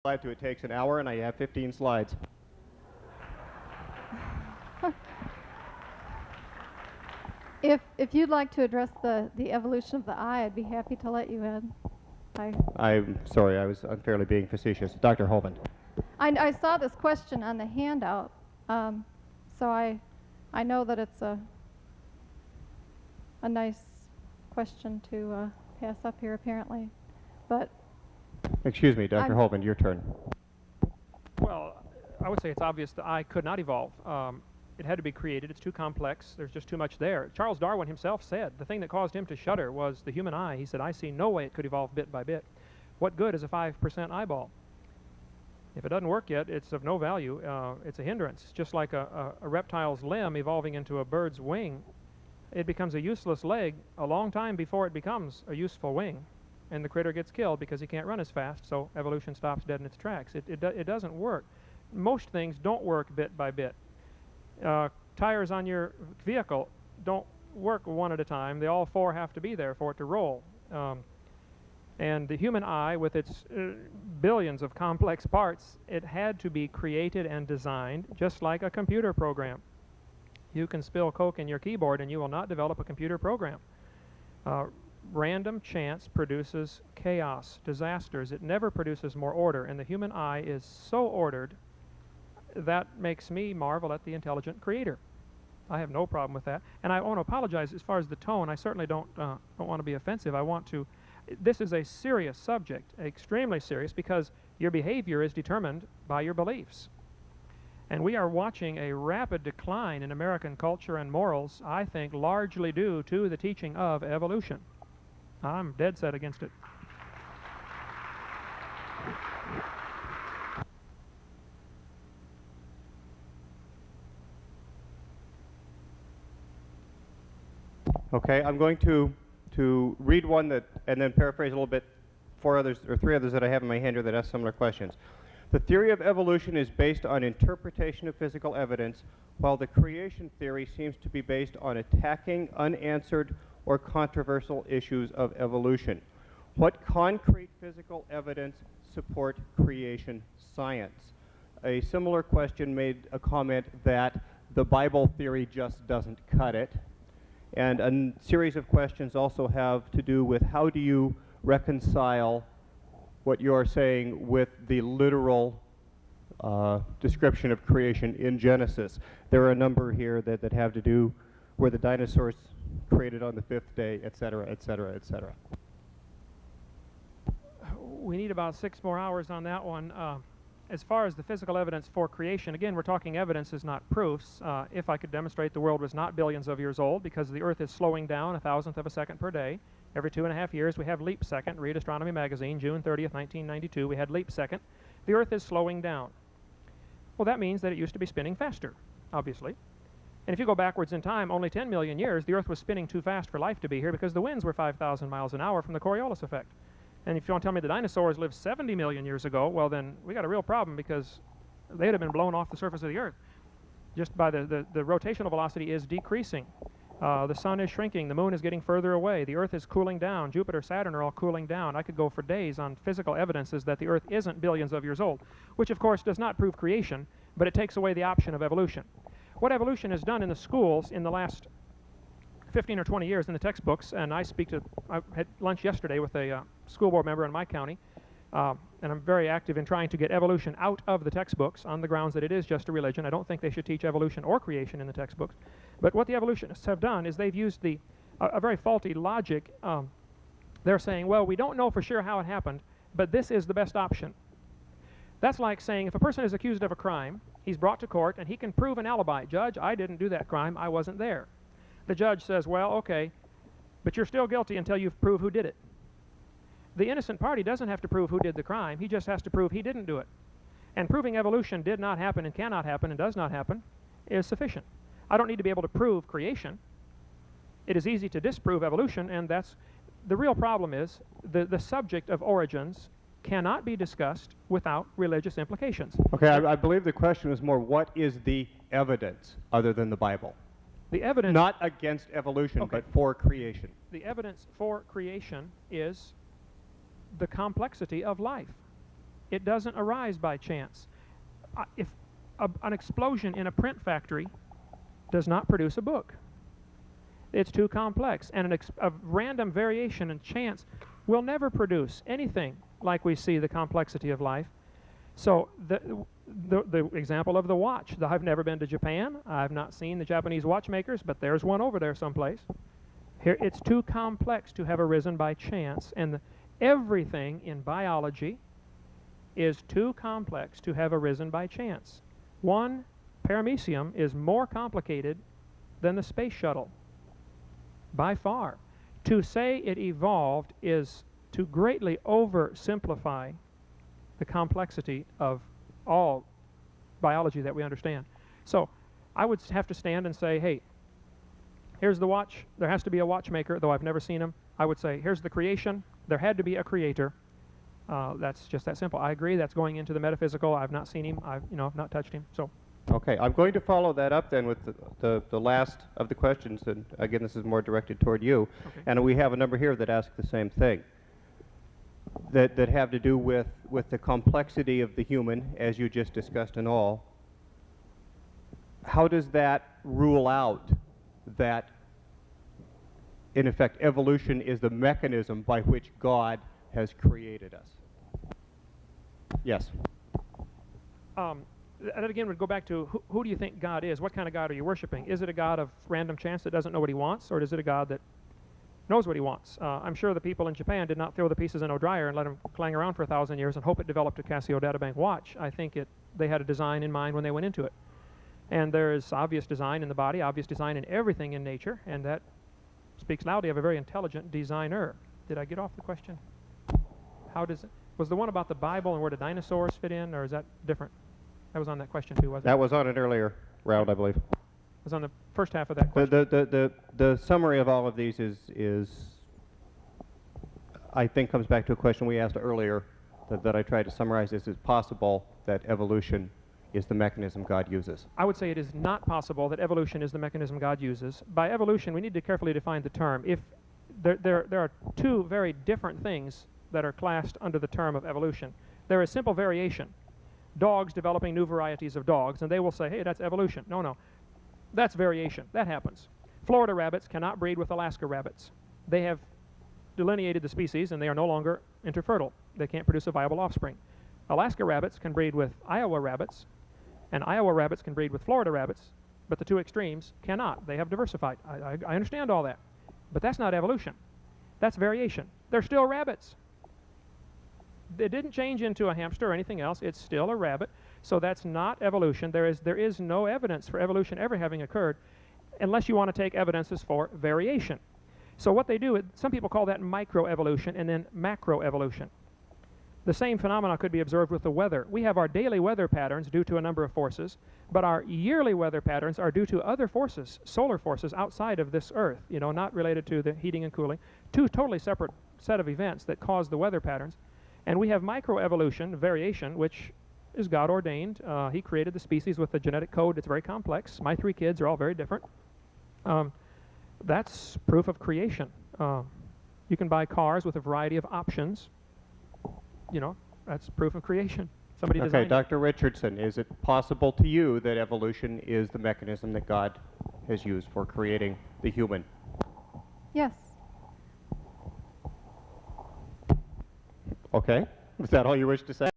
Slide to it takes an hour, and I have 15 slides. If you'd like to address the evolution of the eye, I'd be happy to let you in. I'm sorry, I was unfairly being facetious. Dr. Holman. I saw this question on the handout, so I know that it's a nice question to pass up here apparently, but. Excuse me, Dr. Holman, your turn. Well, I would say it's obvious the eye could not evolve. It had to be created. It's too complex. There's just too much there. Charles Darwin himself said the thing that caused him to shudder was the human eye. He said, I see no way it could evolve bit by bit. What good is a 5% eyeball? If it doesn't work yet, it's of no value. It's a hindrance. Just like a reptile's limb evolving into a bird's wing, it becomes a useless leg a long time before it becomes a useful wing. And the critter gets killed because he can't run as fast, so evolution stops dead in its tracks. It doesn't work. Most things don't work bit by bit. Tires on your vehicle don't work one at a time. They all four have to be there for it to roll. And the human eye, with its billions of complex parts, it had to be created and designed just like a computer program. You can spill Coke in your keyboard and you will not develop a computer program. Random chance produces chaos, disasters. It never produces more order, and the human eye is so ordered that makes me marvel at the intelligent creator. I have no problem with that, and I want to apologize as far as the tone. I certainly don't want to be offensive. I want to. This is a serious subject, extremely serious, because your behavior is determined by your beliefs. And we are watching a rapid decline in American culture and morals, I think, largely due to the teaching of evolution. I'm dead set against it. Okay, I'm going to read one that, and then paraphrase a little bit, three others that I have in my hand here that ask similar questions. The theory of evolution is based on interpretation of physical evidence, while the creation theory seems to be based on attacking unanswered or controversial issues of evolution. What concrete physical evidence support creation science? A similar question made a comment that the Bible theory just doesn't cut it. And a series of questions also have to do with how do you reconcile what you're saying with the literal description of creation in Genesis. There are a number here that have to do where the dinosaurs created on the fifth day, et cetera, et cetera, et cetera. We need about 6 more hours on that one. As far as the physical evidence for creation, again, we're talking evidences, not proofs. If I could demonstrate the world was not billions of years old because the Earth is slowing down 1,000th of a second per day. Every 2.5 years we have leap second. Read Astronomy Magazine, June 30th, 1992. We had leap second. The Earth is slowing down. Well, that means that it used to be spinning faster, obviously. And if you go backwards in time, only 10 million years, the Earth was spinning too fast for life to be here because the winds were 5,000 miles an hour from the Coriolis effect. And if you want to tell me the dinosaurs lived 70 million years ago, well then we got a real problem because they'd have been blown off the surface of the Earth. Just by the rotational velocity is decreasing. The sun is shrinking. The moon is getting further away. The Earth is cooling down. Jupiter, Saturn are all cooling down. I could go for days on physical evidences that the Earth isn't billions of years old, which of course does not prove creation, but it takes away the option of evolution. What evolution has done in the schools in the last 15 or 20 years in the textbooks, and I had lunch yesterday with a school board member in my county, and I'm very active in trying to get evolution out of the textbooks on the grounds that it is just a religion. I don't think they should teach evolution or creation in the textbooks. But what the evolutionists have done is they've used a very faulty logic. They're saying, well, we don't know for sure how it happened, but this is the best option. That's like saying if a person is accused of a crime, he's brought to court, and he can prove an alibi. Judge, I didn't do that crime. I wasn't there. The judge says, well, okay, but you're still guilty until you've proved who did it. The innocent party doesn't have to prove who did the crime. He just has to prove he didn't do it. And proving evolution did not happen and cannot happen and does not happen is sufficient. I don't need to be able to prove creation. It is easy to disprove evolution, and that's the real problem is the subject of origins cannot be discussed without religious implications. Okay, I believe the question is more, what is the evidence other than the Bible? The evidence... Not against evolution, okay, but for creation. The evidence for creation is the complexity of life. It doesn't arise by chance. If an explosion in a print factory does not produce a book, it's too complex. And a random variation in chance will never produce anything like we see the complexity of life. So the example of the watch. I've never been to Japan. I've not seen the Japanese watchmakers, but there's one over there someplace. Here, it's too complex to have arisen by chance. And everything in biology is too complex to have arisen by chance. One paramecium is more complicated than the space shuttle, by far. To say it evolved is to greatly oversimplify the complexity of all biology that we understand. So I would have to stand and say, hey, here's the watch. There has to be a watchmaker, though I've never seen him. I would say, here's the creation. There had to be a creator. That's just that simple. I agree. That's going into the metaphysical. I've not seen him. I've not touched him. So. Okay, I'm going to follow that up then with the last of the questions, and again, this is more directed toward you. Okay. And we have a number here that ask the same thing, that have to do with the complexity of the human, as you just discussed and all. How does that rule out that, in effect, evolution is the mechanism by which God has created us? Yes. That again would go back to who do you think God is? What kind of God are you worshiping? Is it a God of random chance that doesn't know what he wants, or is it a God that knows what he wants? I'm sure the people in Japan did not throw the pieces in a dryer and let them clang around for 1,000 years and hope it developed a Casio databank watch. I think they had a design in mind when they went into it. And there is obvious design in the body, obvious design in everything in nature, and that speaks loudly of a very intelligent designer. Did I get off the question? Was the one about the Bible and where the dinosaurs fit in, or is that different? That was on that question too, wasn't it? That was on an earlier round, I believe. It was on the first half of that question. The summary of all of these is I think comes back to a question we asked earlier that I tried to summarize. Is it possible that evolution is the mechanism God uses? I would say it is not possible that evolution is the mechanism God uses. By evolution, we need to carefully define the term. If there are two very different things that are classed under the term of evolution. There is simple variation. Dogs developing new varieties of dogs, and they will say, hey, that's evolution. No. That's variation. That happens. Florida rabbits cannot breed with Alaska rabbits. They have delineated the species, and they are no longer interfertile. They can't produce a viable offspring. Alaska rabbits can breed with Iowa rabbits, and Iowa rabbits can breed with Florida rabbits, but the two extremes cannot. They have diversified. I understand all that. But that's not evolution. That's variation. They're still rabbits. It didn't change into a hamster or anything else. It's still a rabbit. So that's not evolution. There is no evidence for evolution ever having occurred unless you want to take evidences for variation. So what they do, some people call that microevolution and then macroevolution. The same phenomena could be observed with the weather. We have our daily weather patterns due to a number of forces, but our yearly weather patterns are due to other forces, solar forces outside of this Earth, not related to the heating and cooling. Two totally separate set of events that cause the weather patterns. And we have microevolution, variation, which is God ordained. He created the species with a genetic code that's very complex. My 3 kids are all very different. That's proof of creation. You can buy cars with a variety of options. That's proof of creation. Somebody designed it. Dr. Richardson, is it possible to you that evolution is the mechanism that God has used for creating the human? Yes. Okay. Is that all you wish to say?